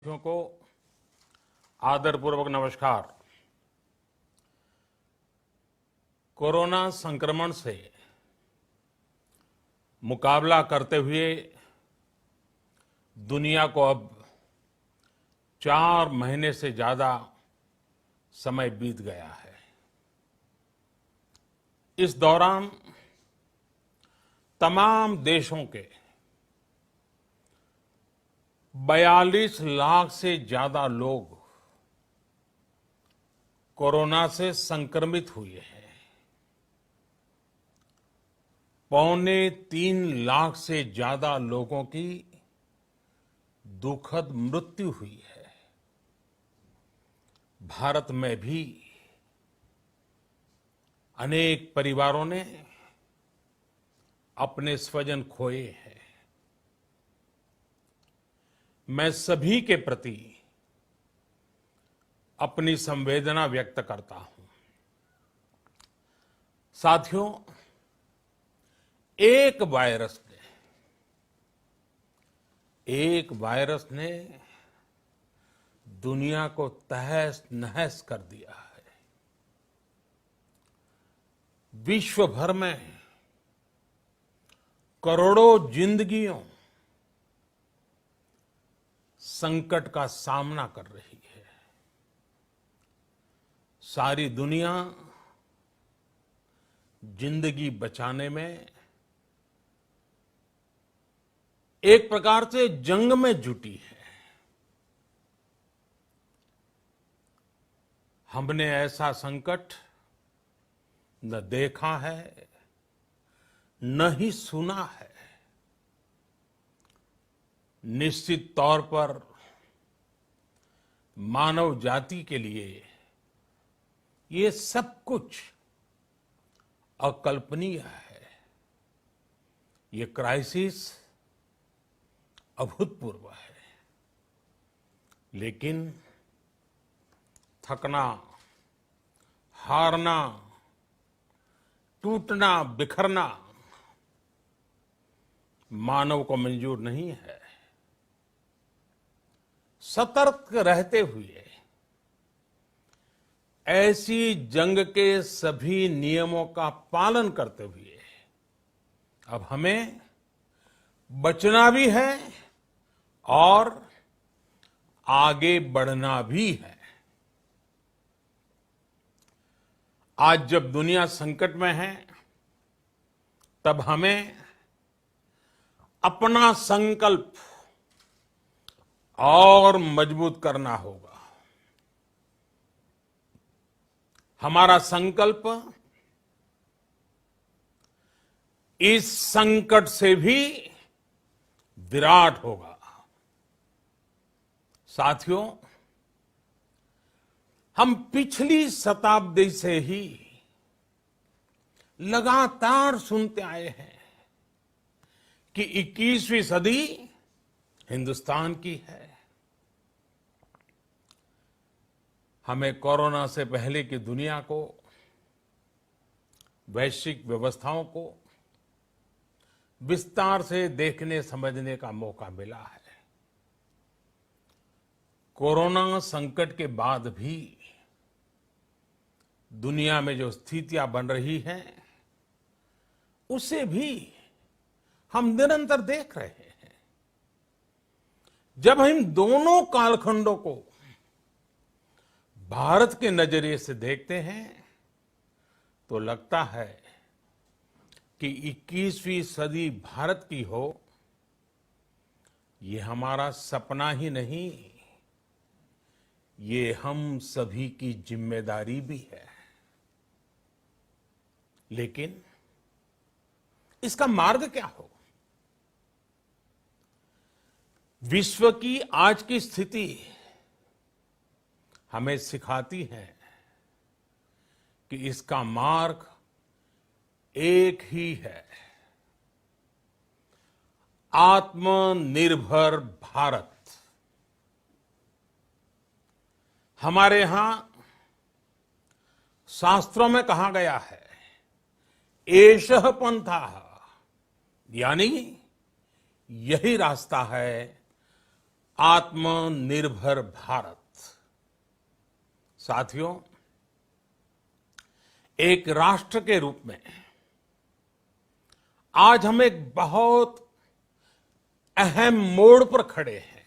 साथियों को आदरपूर्वक नमस्कार। कोरोना संक्रमण से मुकाबला करते हुए दुनिया को अब 4 महीने से ज्यादा समय बीत गया है। इस दौरान तमाम देशों के 42 लाख से ज्यादा लोग कोरोना से संक्रमित हुए हैं। 2.25 लाख से ज्यादा लोगों की दुखद मृत्यु हुई है। भारत में भी अनेक परिवारों ने अपने स्वजन खोए हैं। मैं सभी के प्रति अपनी संवेदना व्यक्त करता हूं। साथियों, एक वायरस ने दुनिया को तहस नहस कर दिया है। विश्व भर में करोड़ों जिंदगियों संकट का सामना कर रही है। सारी दुनिया जिंदगी बचाने में एक प्रकार से जंग में जुटी है। हमने ऐसा संकट न देखा है, न ही सुना है। निश्चित तौर पर मानव जाति के लिए ये सब कुछ अकल्पनीय है। ये क्राइसिस अभूतपूर्व है। लेकिन थकना, हारना, टूटना, बिखरना मानव को मंजूर नहीं है। सतर्क रहते हुए ऐसी जंग के सभी नियमों का पालन करते हुए अब हमें बचना भी है और आगे बढ़ना भी है। आज जब दुनिया संकट में है, तब हमें अपना संकल्प और मजबूत करना होगा। हमारा संकल्प इस संकट से भी विराट होगा। साथियों, हम पिछली शताब्दी से ही लगातार सुनते आए हैं कि 21वीं सदी हिंदुस्तान की है। हमें कोरोना से पहले की दुनिया को, वैश्विक व्यवस्थाओं को विस्तार से देखने समझने का मौका मिला है। कोरोना संकट के बाद भी दुनिया में जो स्थितियां बन रही हैं, उसे भी हम निरंतर देख रहे हैं। जब हम दोनों कालखंडों को भारत के नजरिए से देखते हैं, तो लगता है कि 21वीं सदी भारत की हो, ये हमारा सपना ही नहीं, ये हम सभी की जिम्मेदारी भी है। लेकिन इसका मार्ग क्या हो? विश्व की आज की स्थिति हमें सिखाती है कि इसका मार्ग एक ही है, आत्मनिर्भर भारत। हमारे यहां शास्त्रों में कहा गया है, एषः पंथः, यानी यही रास्ता है आत्मनिर्भर भारत। साथियों, एक राष्ट्र के रूप में आज हम एक बहुत अहम मोड़ पर खड़े हैं।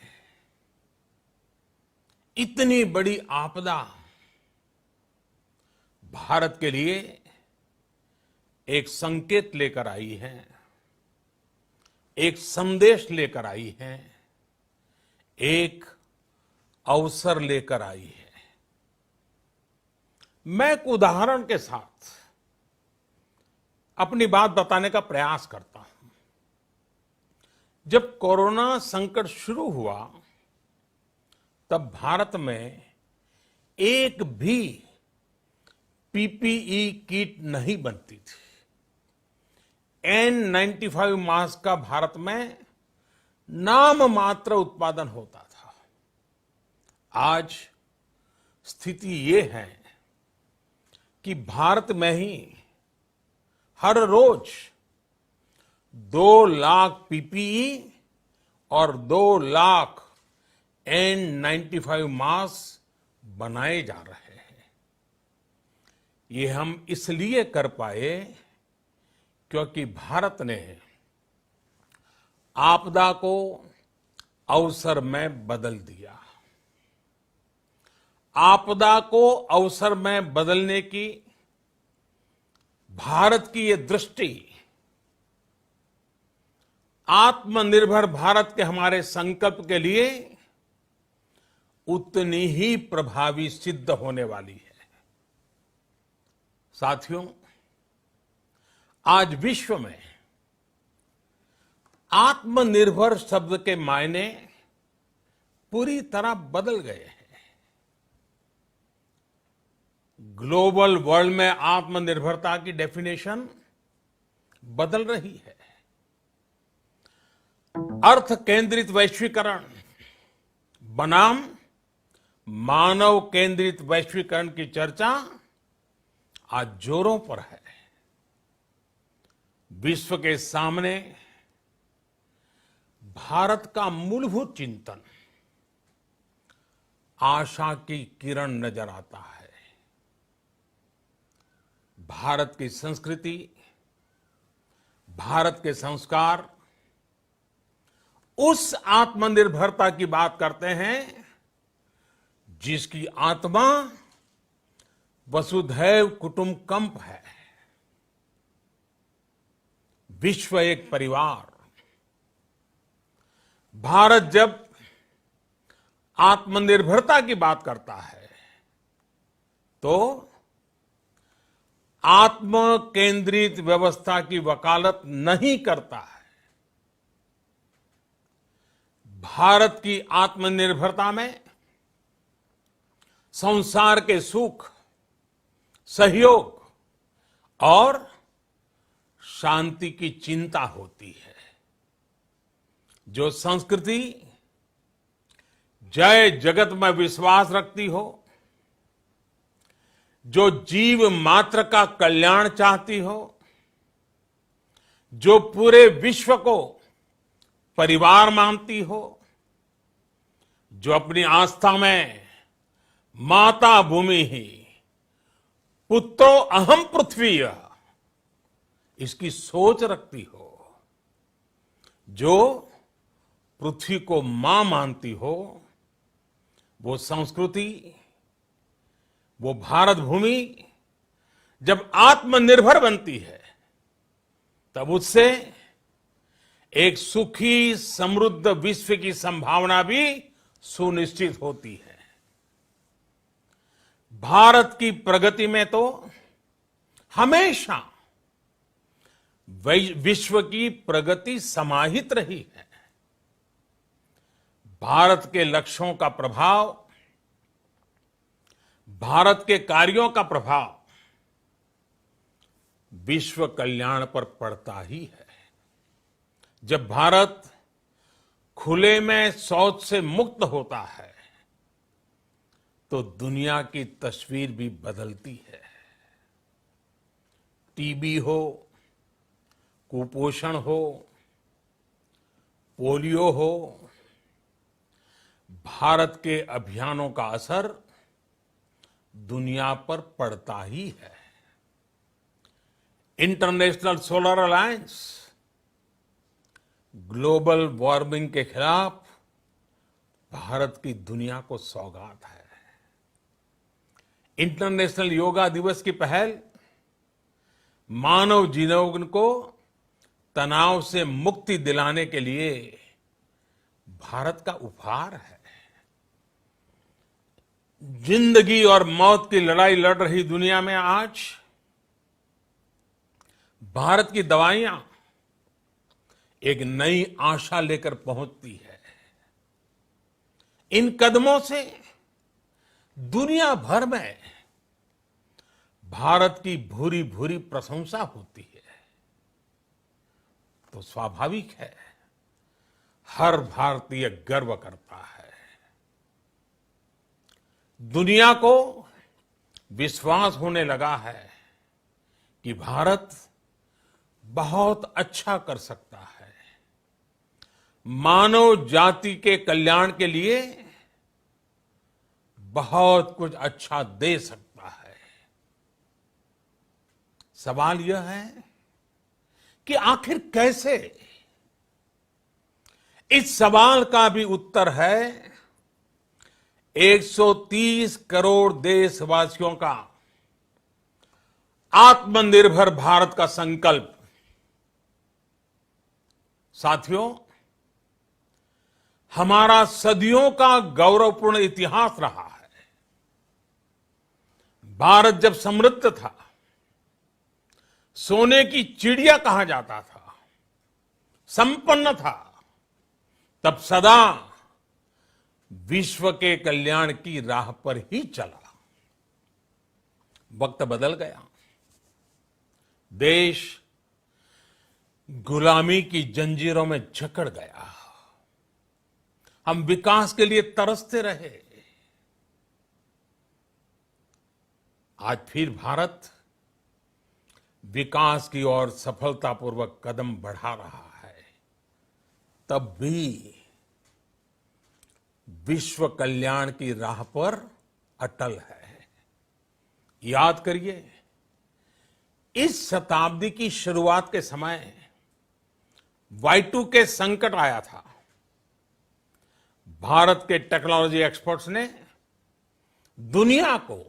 इतनी बड़ी आपदा भारत के लिए एक संकेत लेकर आई है, एक संदेश लेकर आई है, एक अवसर लेकर आई है। मैं एक उदाहरण के साथ अपनी बात बताने का प्रयास करता हूं। जब कोरोना संकट शुरू हुआ तब भारत में एक भी पीपीई किट नहीं बनती थी। N95 मास्क का भारत में नाम मात्र उत्पादन होता था। आज स्थिति ये है कि भारत में ही हर रोज 2 लाख पीपीई और 2 लाख N95 मास्क बनाए जा रहे हैं। ये हम इसलिए कर पाए क्योंकि भारत ने आपदा को अवसर में बदल दिया। आपदा को अवसर में बदलने की भारत की ये दृष्टि आत्मनिर्भर भारत के हमारे संकल्प के लिए उतनी ही प्रभावी सिद्ध होने वाली है। साथियों, आज विश्व में आत्मनिर्भर शब्द के मायने पूरी तरह बदल गए हैं। ग्लोबल वर्ल्ड में आत्मनिर्भरता की डेफिनेशन बदल रही है। अर्थ केंद्रित वैश्वीकरण बनाम मानव केंद्रित वैश्वीकरण की चर्चा आज जोरों पर है। विश्व के सामने भारत का मूलभूत चिंतन आशा की किरण नजर आता है। भारत की संस्कृति, भारत के संस्कार उस आत्मनिर्भरता की बात करते हैं जिसकी आत्मा वसुधैव कुटुंबकम है। विश्व एक परिवार। भारत जब आत्मनिर्भरता की बात करता है तो आत्म केंद्रित व्यवस्था की वकालत नहीं करता है। भारत की आत्मनिर्भरता में संसार के सुख, सहयोग और शांति की चिंता होती है। जो संस्कृति जय जगत में विश्वास रखती हो, जो जीव मात्र का कल्याण चाहती हो, जो पूरे विश्व को परिवार मानती हो, जो अपनी आस्था में माता भूमि ही पुत्रो अहम पृथ्वी इसकी सोच रखती हो, जो पृथ्वी को मां मानती हो, वो संस्कृति, वो भारत भूमि जब आत्मनिर्भर बनती है तब उससे एक सुखी समृद्ध विश्व की संभावना भी सुनिश्चित होती है। भारत की प्रगति में तो हमेशा विश्व की प्रगति समाहित रही है। भारत के लक्ष्यों का प्रभाव, भारत के कार्यों का प्रभाव विश्व कल्याण पर पड़ता ही है। जब भारत खुले में शौच से मुक्त होता है तो दुनिया की तस्वीर भी बदलती है। टीबी हो, कुपोषण हो, पोलियो हो, भारत के अभियानों का असर दुनिया पर पड़ता ही है। International solar alliance global warming के खिलाफ भारत की दुनिया को सौगात है। इंटरनेशनल योगा दिवस की पहल मानव जीवन को तनाव से मुक्ति दिलाने के लिए भारत का उपहार है। जिंदगी और मौत की लड़ाई लड़ रही दुनिया में आज भारत की दवाइयां एक नई आशा लेकर पहुंचती है। इन कदमों से दुनिया भर में भारत की भूरी भूरी प्रशंसा होती है। तो स्वाभाविक है, हर भारतीय गर्व करता है। दुनिया को विश्वास होने लगा है कि भारत बहुत अच्छा कर सकता है, मानव जाति के कल्याण के लिए बहुत कुछ अच्छा दे सकता है। सवाल यह है कि आखिर कैसे? इस सवाल का भी उत्तर है 130 करोड़ देशवासियों का आत्मनिर्भर भारत का संकल्प। साथियों, हमारा सदियों का गौरवपूर्ण इतिहास रहा है। भारत जब समृद्ध था, सोने की चिड़िया कहा जाता था, संपन्न था, तब सदा विश्व के कल्याण की राह पर ही चला। वक्त बदल गया, देश गुलामी की जंजीरों में जकड़ गया। हम विकास के लिए तरसते रहे। आज फिर भारत विकास की ओर सफलतापूर्वक कदम बढ़ा रहा है। तब भी विश्व कल्याण की राह पर अटल है। याद करिए, इस शताब्दी की शुरुआत के समय Y2K संकट आया था। भारत के टेक्नोलॉजी एक्सपर्ट्स ने दुनिया को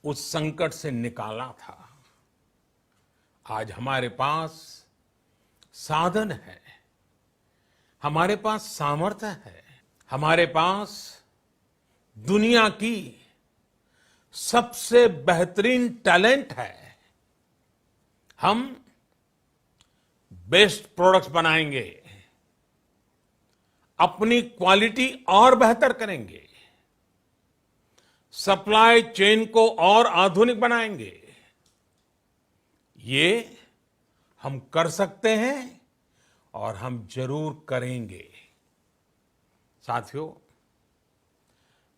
उस संकट से निकाला था। आज हमारे पास साधन है, हमारे पास सामर्थ्य है, हमारे पास दुनिया की सबसे बेहतरीन टैलेंट है। हम बेस्ट प्रोडक्ट्स बनाएंगे, अपनी क्वालिटी और बेहतर करेंगे, सप्लाई चेन को और आधुनिक बनाएंगे। ये हम कर सकते हैं और हम जरूर करेंगे। साथियों,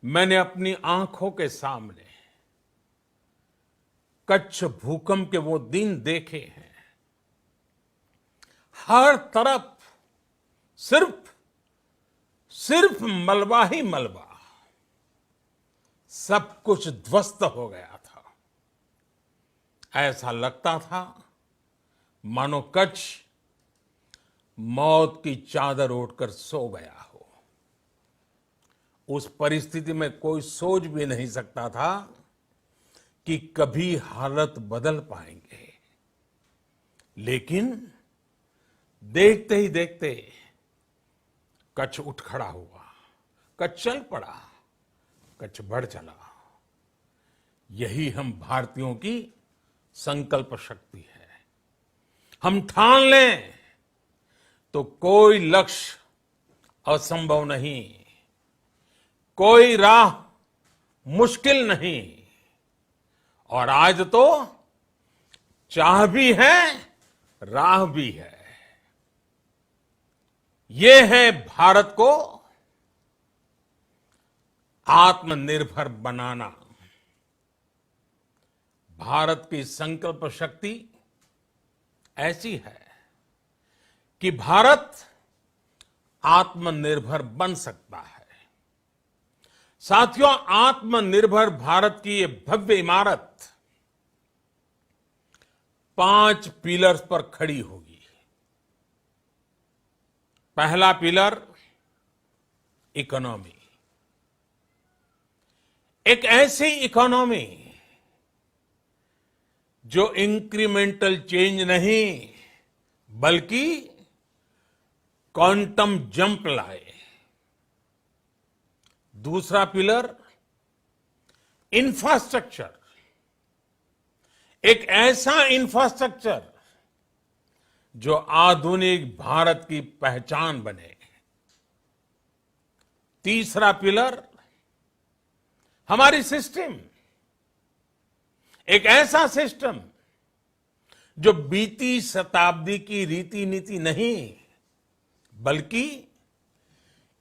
मैंने अपनी आंखों के सामने कच्छ भूकंप के वो दिन देखे हैं। हर तरफ सिर्फ मलबा ही मलबा, सब कुछ ध्वस्त हो गया था। ऐसा लगता था मानो कच्छ मौत की चादर ओढ़कर सो गया हो। उस परिस्थिति में कोई सोच भी नहीं सकता था कि कभी हालत बदल पाएंगे। लेकिन देखते ही देखते कच्छ उठ खड़ा हुआ, कच्छ चल पड़ा, कच्छ बढ़ चला। यही हम भारतीयों की संकल्प शक्ति है। हम ठान लें तो कोई लक्ष्य असंभव नहीं, कोई राह मुश्किल नहीं। और आज तो चाह भी है, राह भी है। ये है भारत को आत्मनिर्भर बनाना। भारत की संकल्प शक्ति ऐसी है कि भारत आत्मनिर्भर बन सकता है। साथियों, आत्मनिर्भर भारत की ये भव्य इमारत 5 पिलर्स पर खड़ी होगी। पहला पिलर इकोनॉमी। एक ऐसी इकोनॉमी जो इंक्रीमेंटल चेंज नहीं बल्कि क्वांटम जंप लाए। दूसरा पिलर इंफ्रास्ट्रक्चर। एक ऐसा इंफ्रास्ट्रक्चर जो आधुनिक भारत की पहचान बने। तीसरा पिलर हमारी सिस्टम। एक ऐसा सिस्टम जो बीती शताब्दी की रीति नीति नहीं बल्कि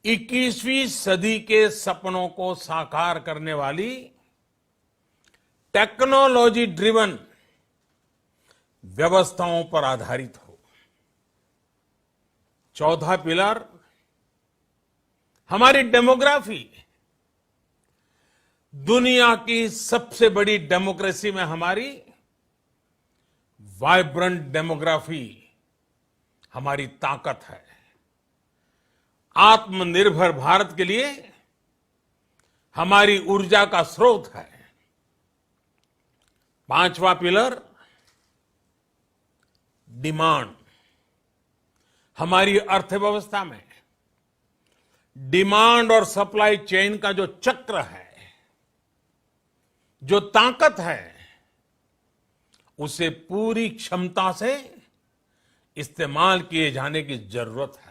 21वीं सदी के सपनों को साकार करने वाली टेक्नोलॉजी ड्रिवन व्यवस्थाओं पर आधारित हो। चौथा पिलर हमारी डेमोग्राफी। दुनिया की सबसे बड़ी डेमोक्रेसी में हमारी वाइब्रेंट डेमोग्राफी हमारी ताकत है। आत्मनिर्भर भारत के लिए हमारी ऊर्जा का स्रोत है। पांचवा पिलर डिमांड। हमारी अर्थव्यवस्था में डिमांड और सप्लाई चेन का जो चक्र है, जो ताकत है, उसे पूरी क्षमता से इस्तेमाल किए जाने की जरूरत है।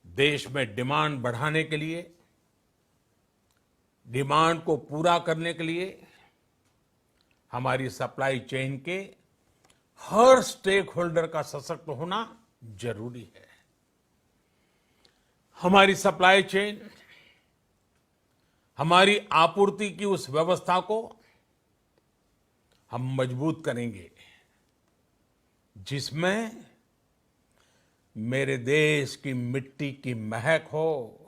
देश में डिमांड बढ़ाने के लिए, डिमांड को पूरा करने के लिए हमारी सप्लाई चेन के हर स्टेक होल्डर का सशक्त होना जरूरी है। हमारी सप्लाई चेन, हमारी आपूर्ति की उस व्यवस्था को हम मजबूत करेंगे जिसमें मेरे देश की मिट्टी की महक हो,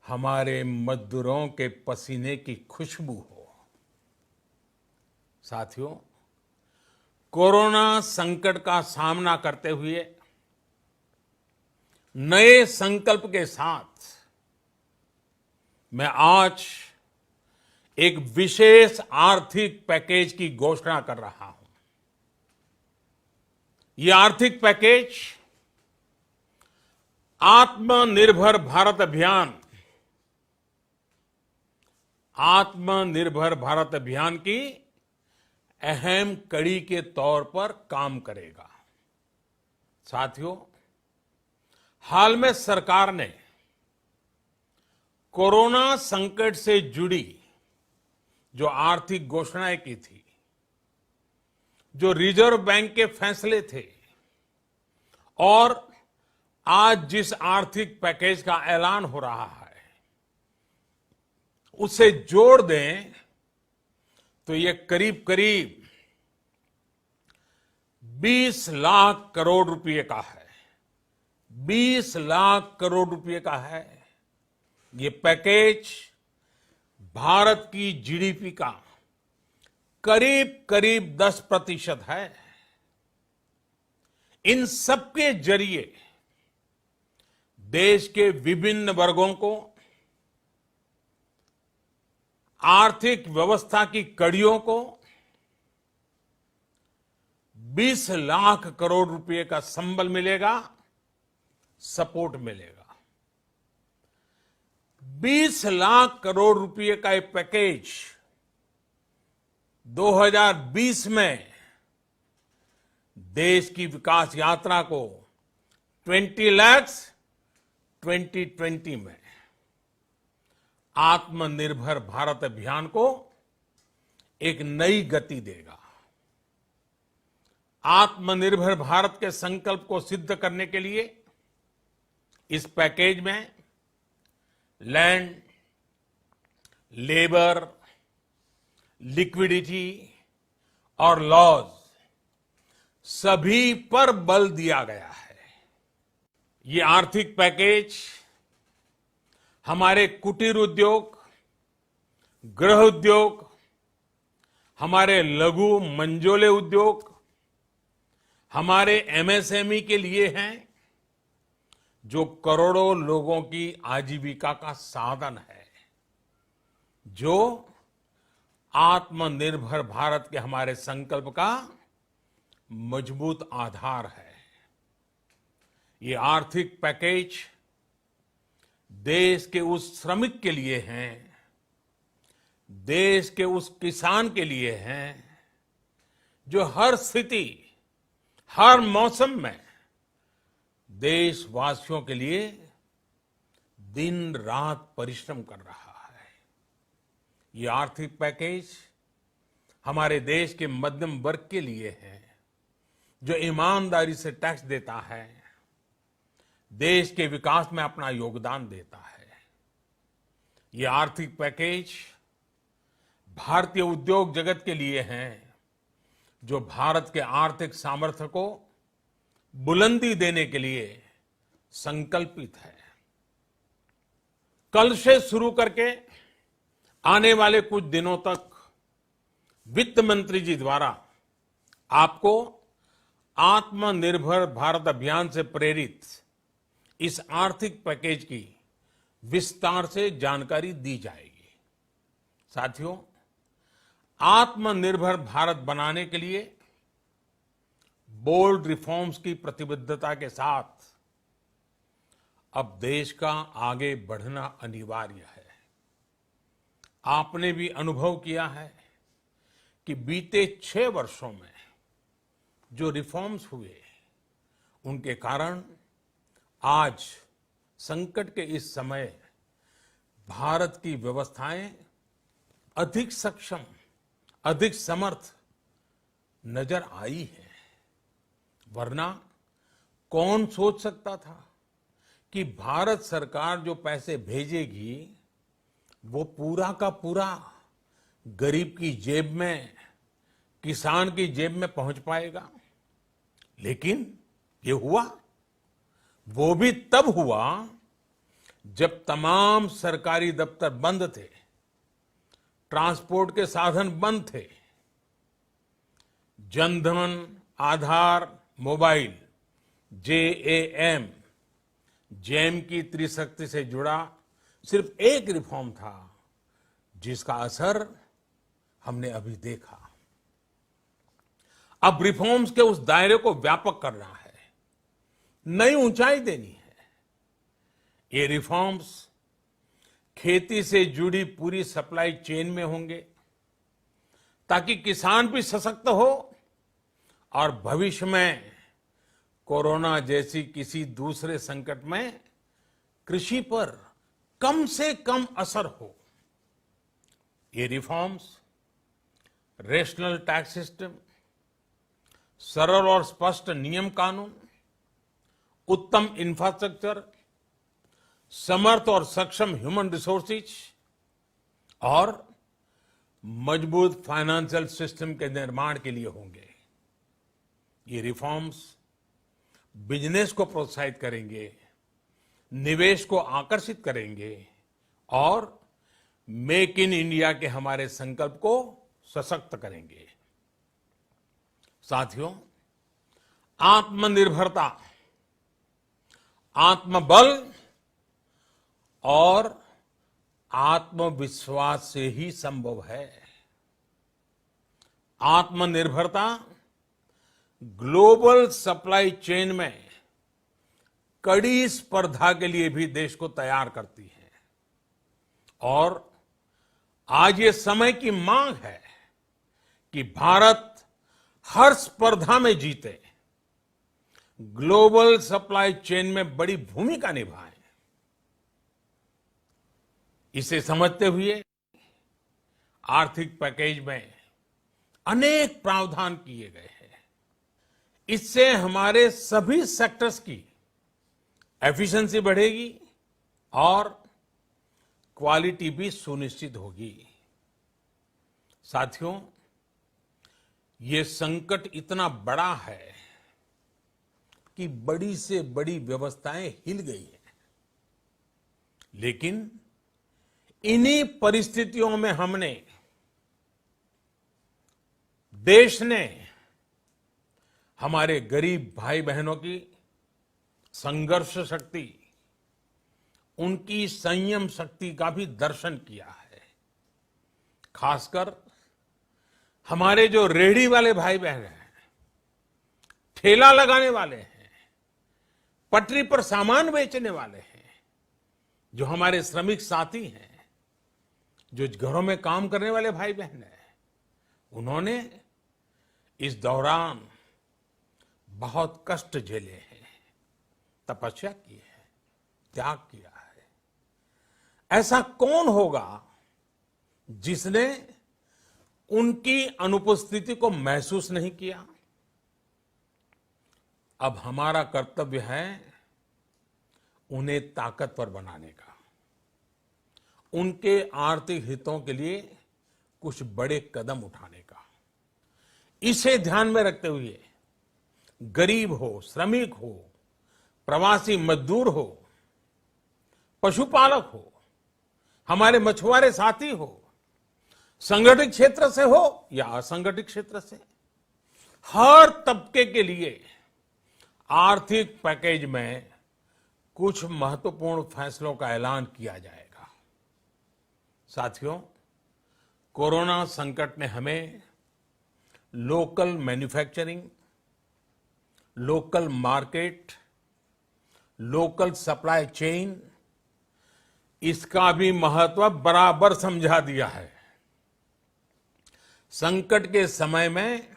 हमारे मजदूरों के पसीने की खुशबू हो। साथियों, कोरोना संकट का सामना करते हुए नए संकल्प के साथ मैं आज एक विशेष आर्थिक पैकेज की घोषणा कर रहा हूं। यह आर्थिक पैकेज आत्मनिर्भर भारत अभियान, आत्मनिर्भर भारत अभियान की अहम कड़ी के तौर पर काम करेगा। साथियों, हाल में सरकार ने कोरोना संकट से जुड़ी जो आर्थिक घोषणाएं की थी, जो रिजर्व बैंक के फैसले थे और आज जिस आर्थिक पैकेज का ऐलान हो रहा है, उसे जोड़ दें तो ये करीब करीब 20 लाख करोड़ रुपए का है। 20 लाख करोड़ रुपए का है। ये पैकेज भारत की जीडीपी का करीब करीब 10% है। इन सबके जरिए देश के विभिन्न वर्गों को आर्थिक व्यवस्था की कड़ियों को 20 लाख करोड़ रुपए का संबल मिलेगा, सपोर्ट मिलेगा। 20 लाख करोड़ रुपए का ये पैकेज 2020 में देश की विकास यात्रा को 20 लाख 2020 में आत्मनिर्भर भारत अभियान को एक नई गति देगा। आत्मनिर्भर भारत के संकल्प को सिद्ध करने के लिए इस पैकेज में लैंड, लेबर, लिक्विडिटी और लॉज सभी पर बल दिया गया है। ये आर्थिक पैकेज हमारे कुटीर उद्योग, गृह उद्योग, हमारे लघु मंझोले उद्योग, हमारे एमएसएमई के लिए हैं, जो करोड़ों लोगों की आजीविका का साधन है, जो आत्मनिर्भर भारत के हमारे संकल्प का मजबूत आधार है। ये आर्थिक पैकेज देश के उस श्रमिक के लिए हैं, देश के उस किसान के लिए हैं, जो हर स्थिति, हर मौसम में देशवासियों के लिए दिन रात परिश्रम कर रहा है। ये आर्थिक पैकेज हमारे देश के मध्यम वर्ग के लिए है, जो ईमानदारी से टैक्स देता है, देश के विकास में अपना योगदान देता है। ये आर्थिक पैकेज भारतीय उद्योग जगत के लिए हैं, जो भारत के आर्थिक सामर्थ्य को बुलंदी देने के लिए संकल्पित है। कल से शुरू करके आने वाले कुछ दिनों तक वित्त मंत्री जी द्वारा आपको आत्मनिर्भर भारत अभियान से प्रेरित इस आर्थिक पैकेज की विस्तार से जानकारी दी जाएगी। साथियों, आत्मनिर्भर भारत बनाने के लिए बोल्ड रिफॉर्म्स की प्रतिबद्धता के साथ अब देश का आगे बढ़ना अनिवार्य है। आपने भी अनुभव किया है कि बीते 6 वर्षों में जो रिफॉर्म्स हुए, उनके कारण आज संकट के इस समय भारत की व्यवस्थाएं अधिक सक्षम, अधिक समर्थ नजर आई है। वरना कौन सोच सकता था कि भारत सरकार जो पैसे भेजेगी वो पूरा का पूरा गरीब की जेब में, किसान की जेब में पहुंच पाएगा। लेकिन ये हुआ। वो भी तब हुआ जब तमाम सरकारी दफ्तर बंद थे, ट्रांसपोर्ट के साधन बंद थे। जनधन, आधार, मोबाइल, जेएएम, जैम की त्रिशक्ति से जुड़ा सिर्फ एक रिफॉर्म था, जिसका असर हमने अभी देखा। अब रिफॉर्म्स के उस दायरे को व्यापक करना है, नई ऊंचाई देनी है। ये रिफॉर्म्स खेती से जुड़ी पूरी सप्लाई चेन में होंगे, ताकि किसान भी सशक्त हो और भविष्य में कोरोना जैसी किसी दूसरे संकट में कृषि पर कम से कम असर हो। ये रिफॉर्म्स रेशनल टैक्स सिस्टम, सरल और स्पष्ट नियम कानून, उत्तम इंफ्रास्ट्रक्चर, समर्थ और सक्षम ह्यूमन रिसोर्सेज और मजबूत फाइनेंशियल सिस्टम के निर्माण के लिए होंगे। ये रिफॉर्म्स बिजनेस को प्रोत्साहित करेंगे, निवेश को आकर्षित करेंगे और मेक इन इंडिया के हमारे संकल्प को सशक्त करेंगे। साथियों, आत्मनिर्भरता, आत्मबल और आत्मविश्वास से ही संभव है। आत्मनिर्भरता ग्लोबल सप्लाई चेन में कड़ी स्पर्धा के लिए भी देश को तैयार करती है और आज ये समय की मांग है कि भारत हर स्पर्धा में जीते, ग्लोबल सप्लाई चेन में बड़ी भूमिका निभाए। इसे समझते हुए आर्थिक पैकेज में अनेक प्रावधान किए गए हैं। इससे हमारे सभी सेक्टर्स की एफिशिएंसी बढ़ेगी और क्वालिटी भी सुनिश्चित होगी। साथियों, ये संकट इतना बड़ा है कि बड़ी से बड़ी व्यवस्थाएं हिल गई हैं। लेकिन इन्हीं परिस्थितियों में हमने, देश ने हमारे गरीब भाई बहनों की संघर्ष शक्ति, उनकी संयम शक्ति का भी दर्शन किया है। खासकर हमारे जो रेहड़ी वाले भाई बहन हैं, ठेला लगाने वाले हैं, पटरी पर सामान बेचने वाले हैं, जो हमारे श्रमिक साथी हैं, जो घरों में काम करने वाले भाई बहन हैं, उन्होंने इस दौरान बहुत कष्ट झेले हैं, तपस्या की है, त्याग किया है। ऐसा कौन होगा जिसने उनकी अनुपस्थिति को महसूस नहीं किया? अब हमारा कर्तव्य है उन्हें ताकतवर बनाने का, उनके आर्थिक हितों के लिए कुछ बड़े कदम उठाने का। इसे ध्यान में रखते हुए गरीब हो, श्रमिक हो, प्रवासी मजदूर हो, पशुपालक हो, हमारे मछुआरे साथी हो, संगठित क्षेत्र से हो या असंगठित क्षेत्र से, हर तबके के लिए आर्थिक पैकेज में कुछ महत्वपूर्ण फैसलों का ऐलान किया जाएगा। साथियों, कोरोना संकट ने हमें local manufacturing, local market, local supply chain, इसका भी महत्व बराबर समझा दिया है। संकट के समय में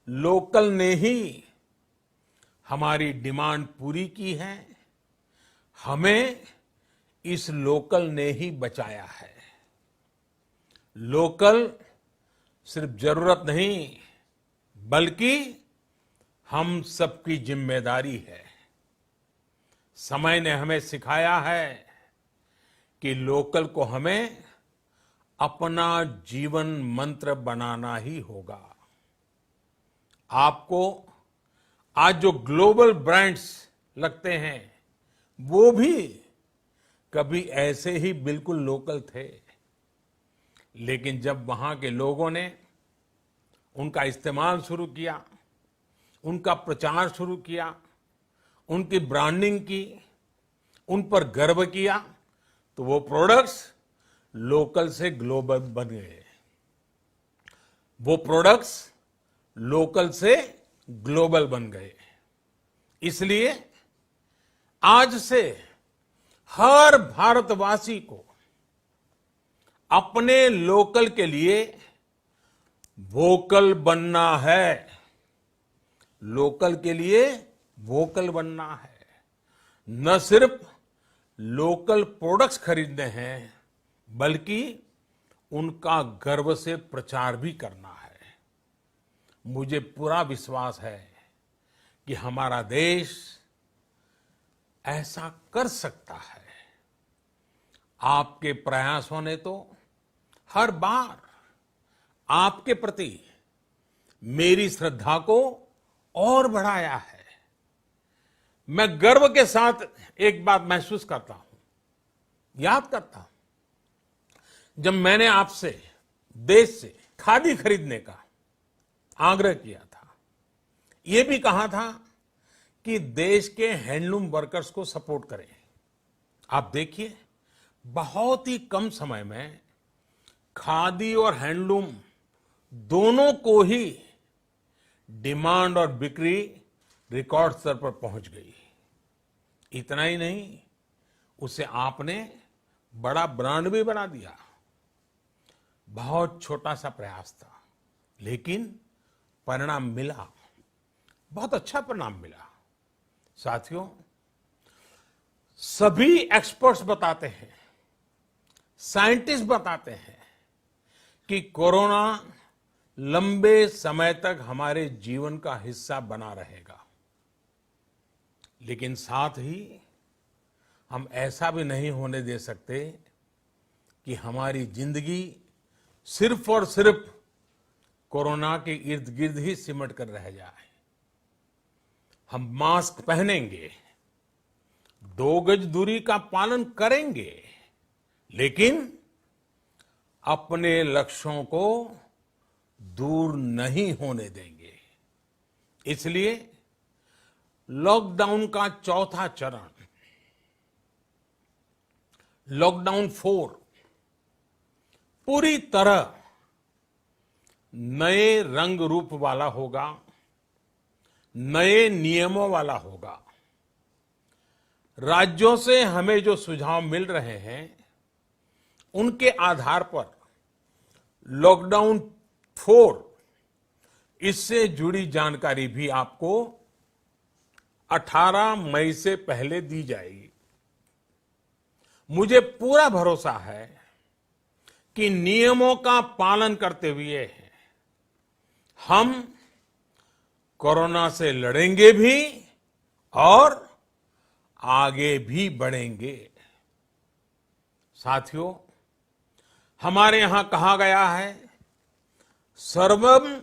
लोकल ने ही हमारी डिमांड पूरी की है, हमें इस लोकल ने ही बचाया है। लोकल सिर्फ जरूरत नहीं, बल्कि हम सबकी जिम्मेदारी है। समय ने हमें सिखाया है कि लोकल को हमें अपना जीवन मंत्र बनाना ही होगा। आपको आज जो ग्लोबल ब्रांड्स लगते हैं, वो भी कभी ऐसे ही बिल्कुल लोकल थे, लेकिन जब वहां के लोगों ने उनका इस्तेमाल शुरू किया, उनका प्रचार शुरू किया, उनकी ब्रांडिंग की, उन पर गर्व किया, तो वो प्रोडक्ट्स लोकल से ग्लोबल बन गए। वो प्रोडक्ट्स लोकल से ग्लोबल बन गए। इसलिए आज से हर भारतवासी को अपने लोकल के लिए वोकल बनना है। लोकल के लिए वोकल बनना है। न सिर्फ लोकल प्रोडक्ट्स खरीदने हैं, बल्कि उनका गर्व से प्रचार भी करना है। मुझे पूरा विश्वास है कि हमारा देश ऐसा कर सकता है। आपके प्रयासों ने तो हर बार आपके प्रति मेरी श्रद्धा को और बढ़ाया है। मैं गर्व के साथ एक बात महसूस करता हूं, याद करता हूं, जब मैंने आपसे देश से खादी खरीदने का आग्रह किया था, यह भी कहा था कि देश के हैंडलूम वर्कर्स को सपोर्ट करें। आप देखिए, बहुत ही कम समय में खादी और हैंडलूम दोनों को ही डिमांड और बिक्री रिकॉर्ड स्तर पर पहुंच गई। इतना ही नहीं, उसे आपने बड़ा ब्रांड भी बना दिया। बहुत छोटा सा प्रयास था, लेकिन परिणाम मिला, बहुत अच्छा परिणाम मिला। साथियों, सभी एक्सपर्ट्स बताते हैं, साइंटिस्ट बताते हैं कि कोरोना लंबे समय तक हमारे जीवन का हिस्सा बना रहेगा। लेकिन साथ ही हम ऐसा भी नहीं होने दे सकते कि हमारी जिंदगी सिर्फ और सिर्फ कोरोना के इर्द गिर्द ही सिमट कर रह जाए। हम मास्क पहनेंगे, 2 गज दूरी का पालन करेंगे, लेकिन अपने लक्ष्यों को दूर नहीं होने देंगे। इसलिए लॉकडाउन का चौथा चरण, लॉकडाउन 4, पूरी तरह नए रंग रूप वाला होगा, नए नियमों वाला होगा। राज्यों से हमें जो सुझाव मिल रहे हैं, उनके आधार पर लॉकडाउन 4, इससे जुड़ी जानकारी भी आपको 18 मई से पहले दी जाएगी। मुझे पूरा भरोसा है कि नियमों का पालन करते हुए हम कोरोना से लड़ेंगे भी और आगे भी बढ़ेंगे। साथियों, हमारे यहां कहा गया है, सर्वम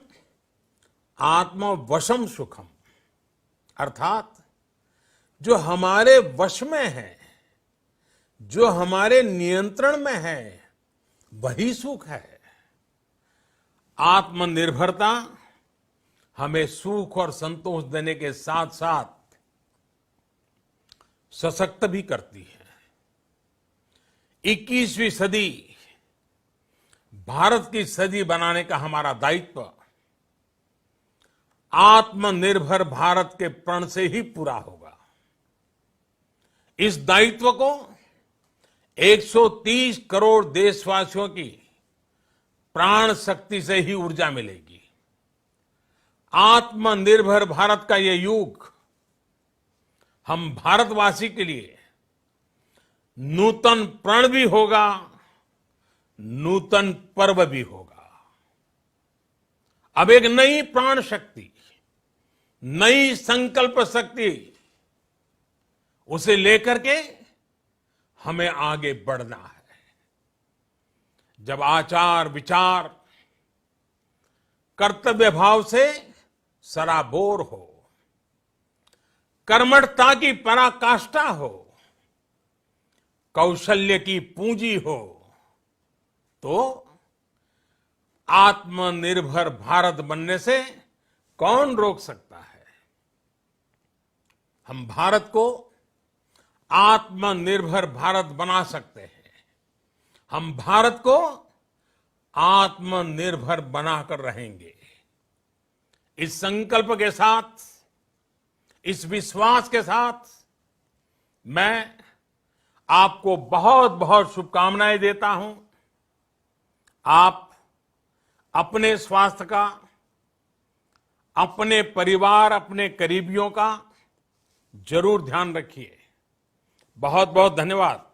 आत्मवशम सुखम, अर्थात जो हमारे वश में है, जो हमारे नियंत्रण में है, वही सुख है। आत्मनिर्भरता हमें सुख और संतोष देने के साथ साथ सशक्त भी करती है। 21वीं सदी भारत की सदी बनाने का हमारा दायित्व आत्मनिर्भर भारत के प्रण से ही पूरा होगा। इस दायित्व को 130 करोड़ देशवासियों की प्राण शक्ति से ही ऊर्जा मिलेगी। आत्मनिर्भर भारत का ये युग हम भारतवासी के लिए नूतन प्रण भी होगा, नूतन पर्व भी होगा। अब एक नई प्राण शक्ति, नई संकल्प शक्ति, उसे लेकर के हमें आगे बढ़ना है। जब आचार विचार कर्तव्य भाव से सराबोर हो, कर्मठता की पराकाष्ठा हो, कौशल्य की पूंजी हो, तो आत्मनिर्भर भारत बनने से कौन रोक सकता है। हम भारत को आत्मनिर्भर भारत बना सकते हैं। हम भारत को आत्मनिर्भर बनाकर रहेंगे। इस संकल्प के साथ, इस विश्वास के साथ मैं आपको बहुत बहुत शुभकामनाएं देता हूं। आप अपने स्वास्थ्य का, अपने परिवार, अपने करीबियों का जरूर ध्यान रखिए। बहुत बहुत धन्यवाद।